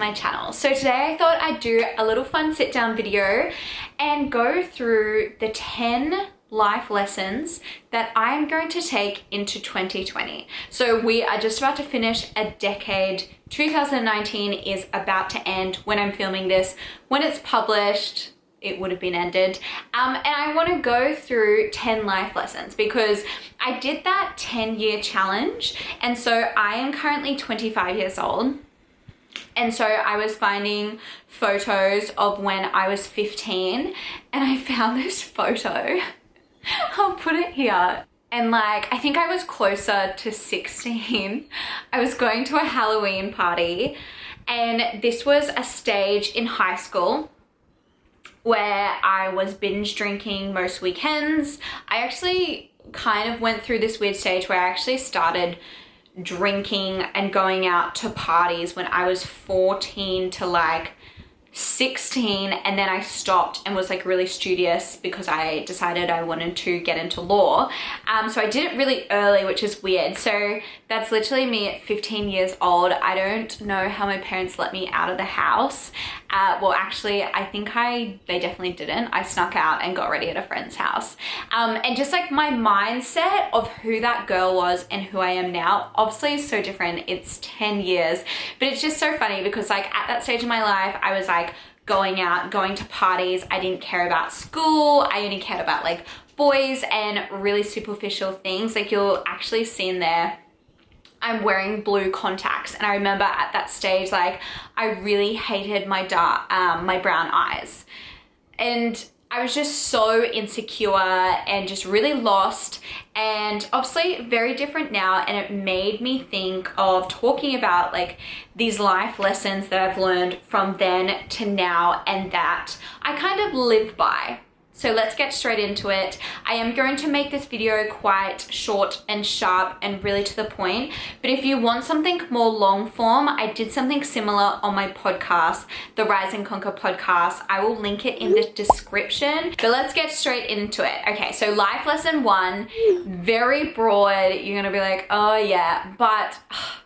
my channel. So today I thought I'd do a little fun sit down video and go through the 10 life lessons that I'm going to take into 2020. So we are just about to finish a decade. 2019 is about to end when I'm filming this. When it's published, it would have been ended. And I want to go through 10 life lessons because I did that 10-year challenge. And so I am currently 25 years old. And so I was finding photos of when I was 15 and I found this photo. I'll put it here. And like, I think I was closer to 16. I was going to a Halloween party and this was a stage in high school where I was binge drinking most weekends. I actually kind of went through this weird stage where I actually started drinking and going out to parties when I was 14 to like 16, and then I stopped and was like really studious because I decided I wanted to get into law. So I did it really early, which is weird. So that's literally me at 15 years old. I don't know how my parents let me out of the house. Well, actually, I think they definitely didn't. I snuck out and got ready at a friend's house. And just like my mindset of who that girl was and who I am now, obviously is so different. It's 10 years, but it's just so funny because like at that stage in my life, I was like going out, going to parties. I didn't care about school. I only cared about like boys and really superficial things. Like you'll actually see in there, I'm wearing blue contacts, and I remember at that stage, like I really hated my brown eyes, and I was just so insecure and just really lost, and obviously very different now. And it made me think of talking about like these life lessons that I've learned from then to now and that I kind of live by. So let's get straight into it. I am going to make this video quite short and sharp and really to the point. But if you want something more long form, I did something similar on my podcast, the Rise and Conquer podcast. I will link it in the description. But let's get straight into it. Okay, so life lesson 1, very broad. You're gonna be like, oh yeah, but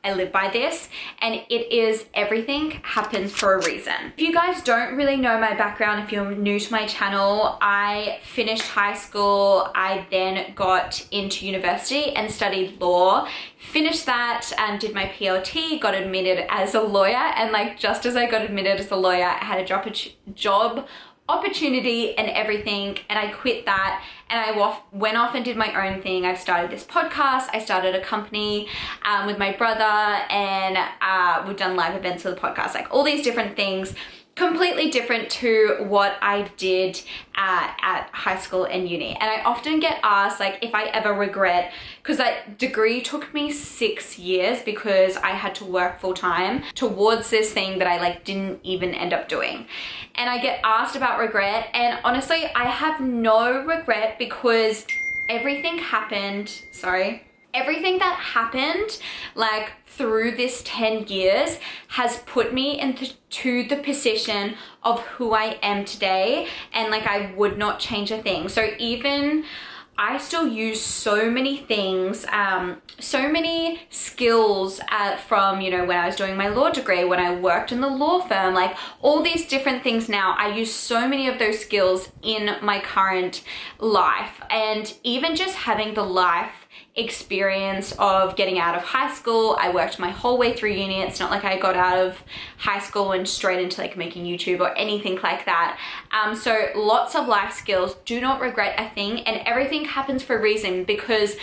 I live by this, and it is everything happens for a reason. If you guys don't really know my background, if you're new to my channel, I finished high school. I then got into university and studied law, finished that and did my PLT, got admitted as a lawyer. And like, just as I got admitted as a lawyer, I had a job opportunity and everything, and I quit that and I went off and did my own thing. I've started this podcast, I started a company with my brother, and we've done live events for the podcast, like all these different things, completely different to what I did at high school and uni. And I often get asked like if I ever regret, because that degree took me 6 years because I had to work full time towards this thing that I like didn't even end up doing. And I get asked about regret, and honestly I have no regret because everything that happened like through this 10 years has put me into the position of who I am today, and like I would not change a thing. So even I still use so many things, so many skills from, you know, when I was doing my law degree, when I worked in the law firm, like all these different things now. I use so many of those skills in my current life, and even just having the life experience of getting out of high school. I worked my whole way through uni. It's not like I got out of high school and straight into like making YouTube or anything like that. So lots of life skills, do not regret a thing, and everything happens for a reason, because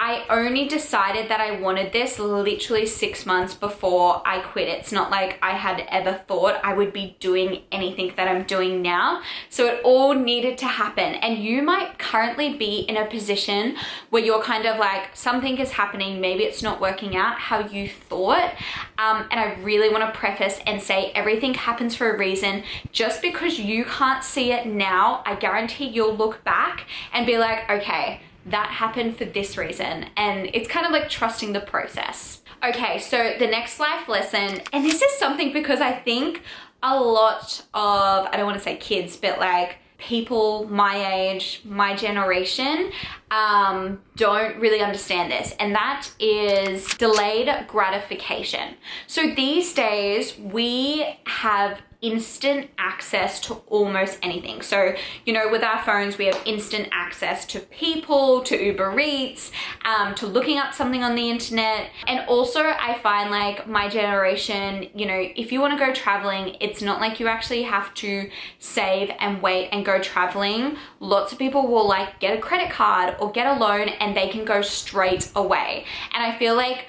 I only decided that I wanted this literally 6 months before I quit. It's not like I had ever thought I would be doing anything that I'm doing now. So it all needed to happen. And you might currently be in a position where you're kind of like, something is happening, maybe it's not working out how you thought. And I really want to preface and say everything happens for a reason. Just because you can't see it now, I guarantee you'll look back and be like, okay, that happened for this reason. And it's kind of like trusting the process. Okay, so the next life lesson, and this is something because I think a lot of, I don't want to say kids, but like people my age, my generation, don't really understand this, and that is delayed gratification. So these days we have instant access to almost anything. So, you know, with our phones, we have instant access to people, to Uber Eats, to looking up something on the internet. And also I find like my generation, you know, if you want to go traveling, it's not like you actually have to save and wait and go traveling. Lots of people will like get a credit card or get a loan and they can go straight away. And I feel like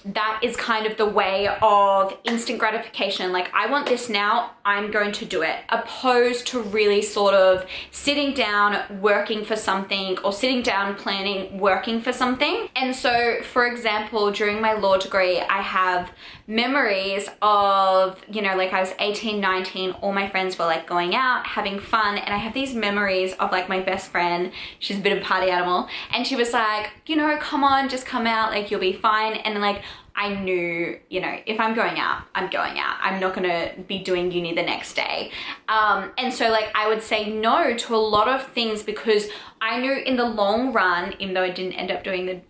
that is kind of the way of instant gratification. Like, I want this now, I'm going to do it, opposed to really sort of sitting down, working for something, or sitting down, planning, working for something. And so, for example, during my law degree, I have memories of, you know, like I was 18, 19, all my friends were like going out, having fun. And I have these memories of like my best friend, she's a bit of a party animal. And she was like, you know, come on, just come out, like you'll be fine. And then like, I knew, you know, if I'm going out, I'm going out. I'm not gonna be doing uni the next day. And so like I would say no to a lot of things because I knew in the long run, even though I didn't end up doing the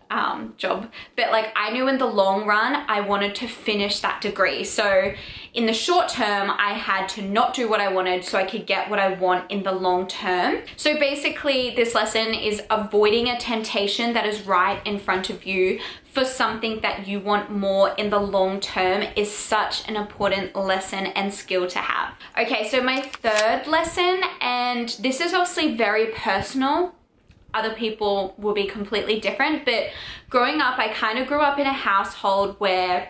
job, but like I knew in the long run, I wanted to finish that degree. So in the short term, I had to not do what I wanted so I could get what I want in the long term. So basically this lesson is avoiding a temptation that is right in front of you for something that you want more in the long term is such an important lesson and skill to have. Okay, so my third lesson, and this is obviously very personal. Other people will be completely different, but growing up, I kind of grew up in a household where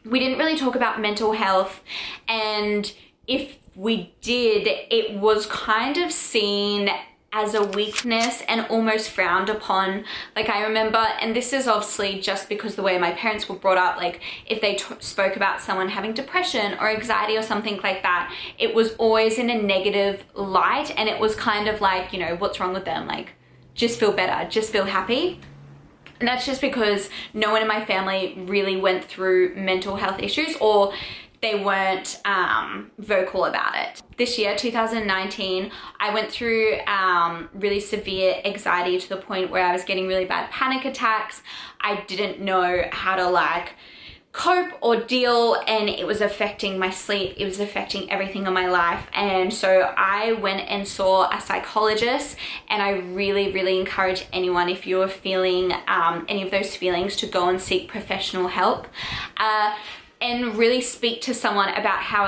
we didn't really talk about mental health, and if we did, it was kind of seen as a weakness and almost frowned upon. Like I remember, and this is obviously just because the way my parents were brought up, like if they spoke about someone having depression or anxiety or something like that, it was always in a negative light, and it was kind of like, you know, what's wrong with them? Like, just feel better, just feel happy. And that's just because no one in my family really went through mental health issues, or they weren't vocal about it. This year, 2019, I went through really severe anxiety to the point where I was getting really bad panic attacks. I didn't know how to like cope or deal, and it was affecting my sleep, it was affecting everything in my life. And so I went and saw a psychologist, and I really encourage anyone, if you're feeling any of those feelings, to go and seek professional help. And really speak to someone about how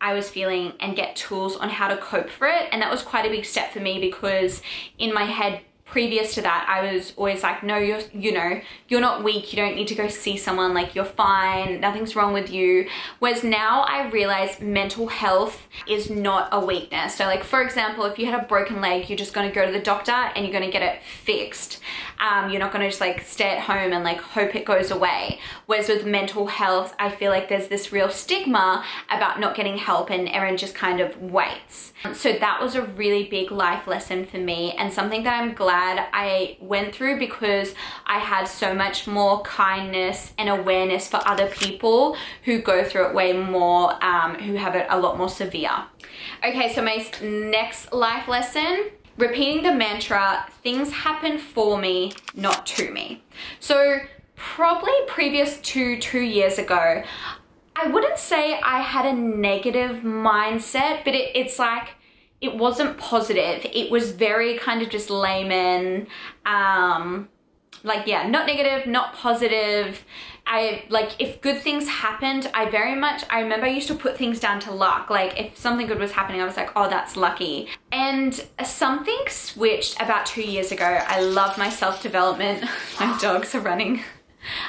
I was feeling and get tools on how to cope for it. And that was quite a big step for me, because in my head previous to that, I was always like, no, you're not weak. You don't need to go see someone, like you're fine. Nothing's wrong with you. Whereas now I realize mental health is not a weakness. So like, for example, if you had a broken leg, you're just going to go to the doctor and you're going to get it fixed. You're not going to just like stay at home and like hope it goes away. Whereas with mental health, I feel like there's this real stigma about not getting help, and everyone just kind of waits. So that was a really big life lesson for me, and something that I'm glad I went through, because I had so much more kindness and awareness for other people who go through it way more, who have it a lot more severe. Okay, so my next life lesson, repeating the mantra, things happen for me, not to me. So probably previous to 2 years ago, I wouldn't say I had a negative mindset, but it's like, it wasn't positive. It was very kind of just layman, like, yeah, not negative, not positive. If good things happened, I remember I used to put things down to luck. Like if something good was happening, I was like, oh, that's lucky. And something switched about 2 years ago. I love my self-development. My dogs are running.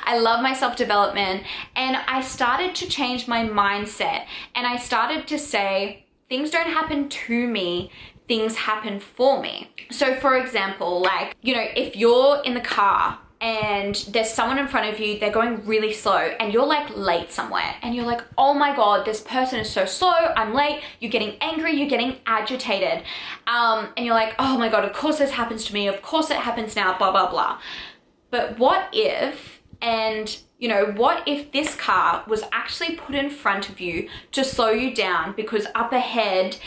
I love my self-development, and I started to change my mindset, and I started to say, things don't happen to me, things happen for me. So for example, like, you know, if you're in the car and there's someone in front of you, they're going really slow, and you're like late somewhere, and you're like, oh my God, this person is so slow, I'm late. You're getting angry, you're getting agitated. And you're like, oh my God, of course this happens to me. Of course it happens now, blah, blah, blah. But what if, what if this car was actually put in front of you to slow you down, because up ahead,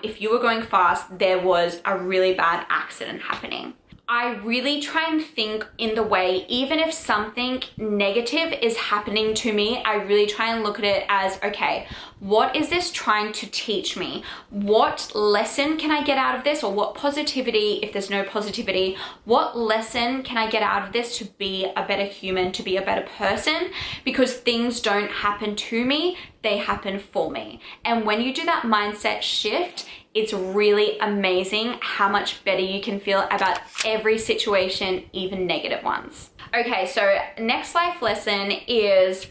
if you were going fast, there was a really bad accident happening? I really try and think in the way, even if something negative is happening to me, I really try and look at it as, okay, what is this trying to teach me? What lesson can I get out of this? Or what positivity, if there's no positivity, what lesson can I get out of this to be a better human, to be a better person? Because things don't happen to me, they happen for me. And when you do that mindset shift, it's really amazing how much better you can feel about every situation, even negative ones. Okay, so next life lesson is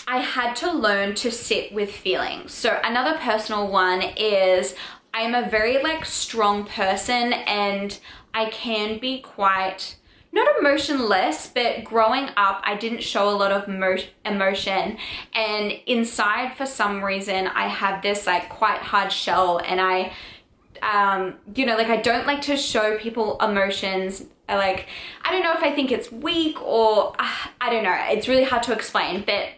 I had to learn to sit with feelings. So another personal one is I'm a very strong person, and I can be quite, not emotionless, but growing up, I didn't show a lot of emotion. And inside, for some reason, I have this quite hard shell, and I don't like to show people emotions. I don't know if I think it's weak or I don't know. It's really hard to explain, but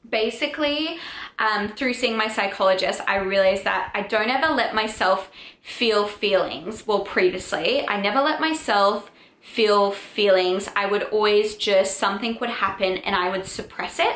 basically, through seeing my psychologist, I realized that I don't ever let myself feel feelings. Well, previously, I never let myself feel feelings. I would always just, something would happen and I would suppress it.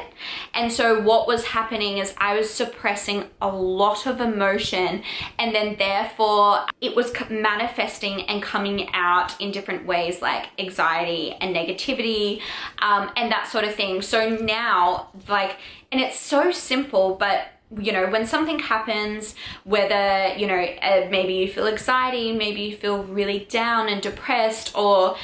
And so what was happening is I was suppressing a lot of emotion, and then therefore it was manifesting and coming out in different ways, like anxiety and negativity, and that sort of thing. So now, and it's so simple, but when something happens, whether, maybe you feel anxiety, maybe you feel really down and depressed, or,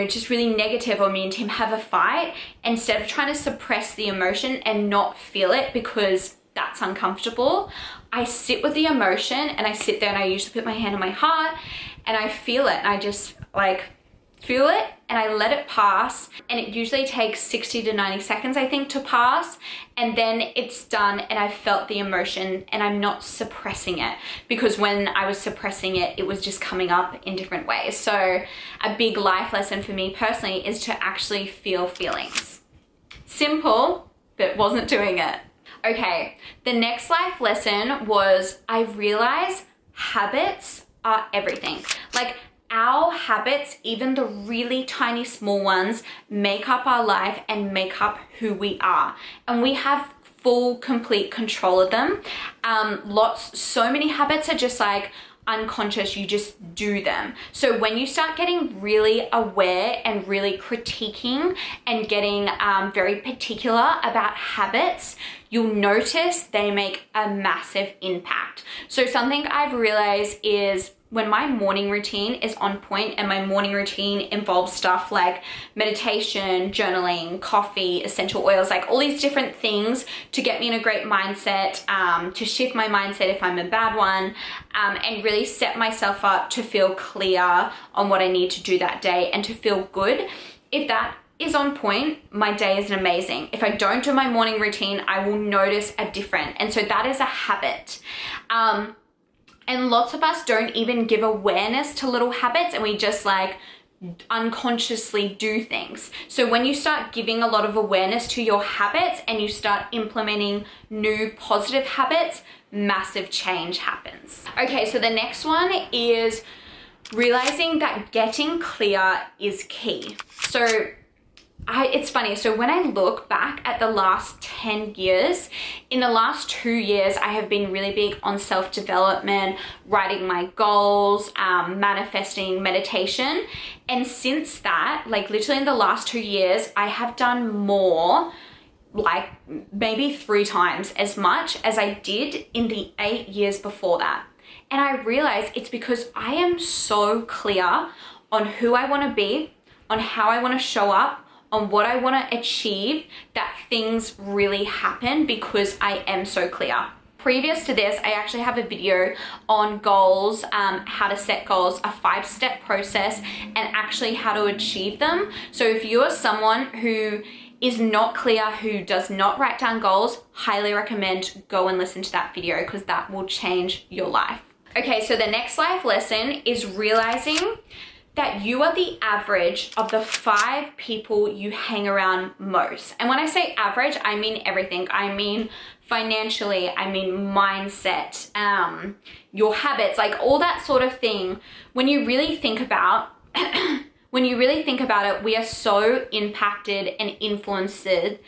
just really negative, or me and Tim have a fight, instead of trying to suppress the emotion and not feel it because that's uncomfortable, I sit with the emotion, and I sit there and I usually put my hand on my heart and I feel it, and I just feel it and I let it pass, and it usually takes 60 to 90 seconds, I think, to pass, and then it's done and I've felt the emotion and I'm not suppressing it, because when I was suppressing it, it was just coming up in different ways. So a big life lesson for me personally is to actually feel feelings. Simple, but wasn't doing it. Okay, the next life lesson was I realized habits are everything. Our habits, even the really tiny small ones, make up our life and make up who we are. And we have full, complete control of them. So many habits are just unconscious, you just do them. So when you start getting really aware and really critiquing and getting very particular about habits, you'll notice they make a massive impact. So something I've realized is when my morning routine is on point, and my morning routine involves stuff like meditation, journaling, coffee, essential oils, all these different things to get me in a great mindset, to shift my mindset if I'm a bad one, and really set myself up to feel clear on what I need to do that day and to feel good. If that is on point, my day is amazing. If I don't do my morning routine, I will notice a difference. And so that is a habit. And lots of us don't even give awareness to little habits, and we just unconsciously do things. So when you start giving a lot of awareness to your habits and you start implementing new positive habits, massive change happens. Okay, so the next one is realizing that getting clear is key. So it's funny. So when I look back at the last 10 years, in the last 2 years, I have been really big on self-development, writing my goals, manifesting, meditation. And since that, literally in the last 2 years, I have done more, maybe 3 times as much as I did in the 8 years before that. And I realized it's because I am so clear on who I want to be, on how I want to show up, on what I want to achieve, that things really happen because I am so clear. Previous to this, I actually have a video on goals, how to set goals, a 5-step process, and actually how to achieve them. So if you're someone who is not clear, who does not write down goals, highly recommend go and listen to that video, because that will change your life. Okay, so the next life lesson is realizing that you are the average of the 5 people you hang around most. And when I say average, I mean everything. I mean financially, I mean mindset, your habits, all that sort of thing. When you really think about when you really think about it, we are so impacted and influenced with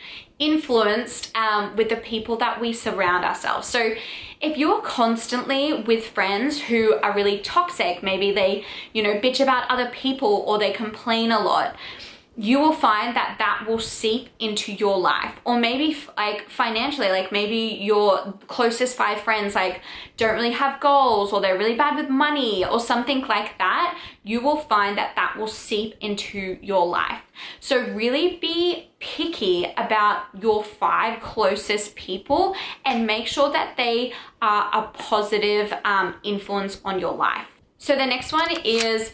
the people that we surround ourselves. So if you're constantly with friends who are really toxic, maybe they, bitch about other people or they complain a lot, you will find that that will seep into your life. Or maybe like financially, like maybe your closest 5 friends like don't really have goals, or they're really bad with money or something like that. You will find that that will seep into your life. So really be picky about your 5 closest people and make sure that they are a positive influence on your life. So the next one is,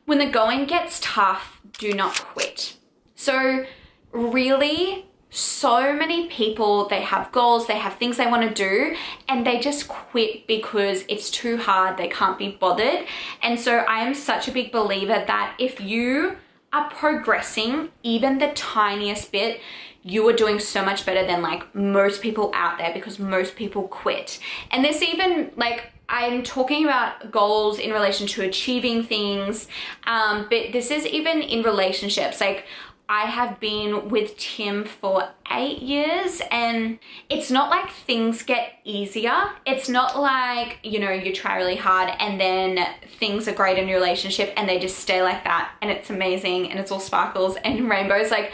when the going gets tough, do not quit. So really, so many people, they have goals, they have things they want to do, and they just quit because it's too hard, they can't be bothered. And so I am such a big believer that if you are progressing even the tiniest bit, you are doing so much better than like most people out there, because most people quit. And this even like, I'm talking about goals in relation to achieving things, but this is even in relationships. Like, I have been with Tim for 8 years, and it's not like things get easier. It's not like, you try really hard and then things are great in your relationship and they just stay like that and it's amazing and it's all sparkles and rainbows. Like,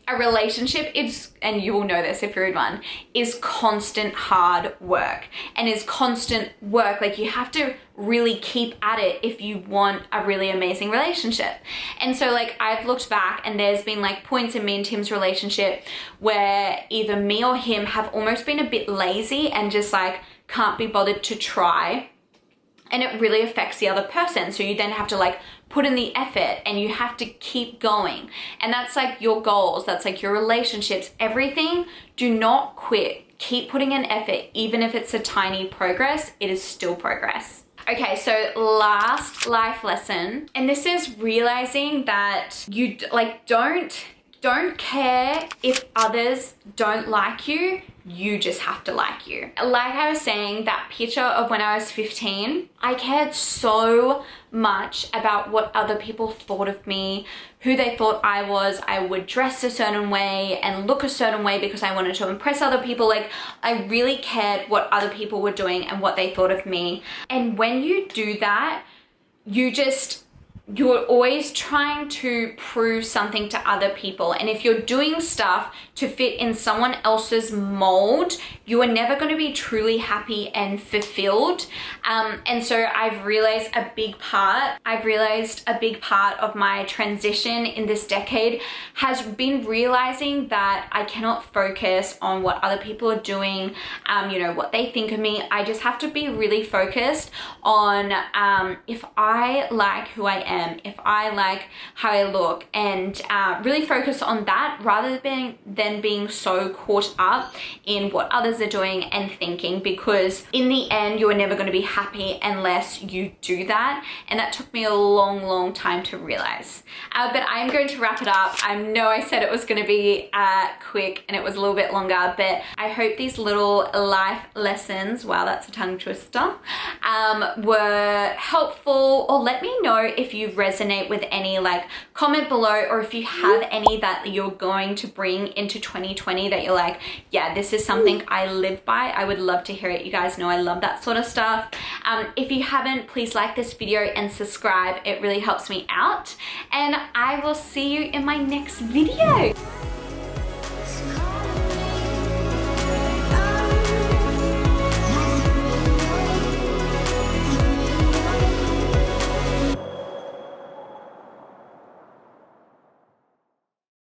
a relationship is, and you will know this if you're in one, is constant hard work and is constant work. Like, you have to really keep at it if you want a really amazing relationship. And so like, I've looked back and there's been like points in me and Tim's relationship where either me or him have almost been a bit lazy and just like can't be bothered to try, and it really affects the other person. So you then have to like put in the effort and you have to keep going. And that's like your goals, that's like your relationships, everything. Do not quit. Keep putting in effort. Even if it's a tiny progress, it is still progress. Okay, so last life lesson, and this is realizing that you like don't care if others don't like you. You just have to like you. Like I was saying, that picture of when I was 15, I cared so much about what other people thought of me, who they thought I was. I would dress a certain way and look a certain way because I wanted to impress other people. Like, I really cared what other people were doing and what they thought of me. And when you do that, you're always trying to prove something to other people. And if you're doing stuff to fit in someone else's mold, you are never going to be truly happy and fulfilled. And so I've realized a big part of my transition in this decade has been realizing that I cannot focus on what other people are doing, what they think of me. I just have to be really focused on if I like who I am, if I like how I look, and really focus on that rather than being so caught up in what others are doing and thinking, because in the end, you are never going to be happy unless you do that. And that took me a long time to realize. But I'm going to wrap it up. I know I said it was going to be quick and it was a little bit longer, but I hope these little life lessons, wow, that's a tongue twister, were helpful. Or let me know if you resonate with any, like comment below, or if you have any that you're going to bring into 2020 that you're like, yeah, this is something I live by. I would love to hear it. You guys know I love that sort of stuff. If you haven't, please like this video and subscribe. It really helps me out, and I will see you in my next video.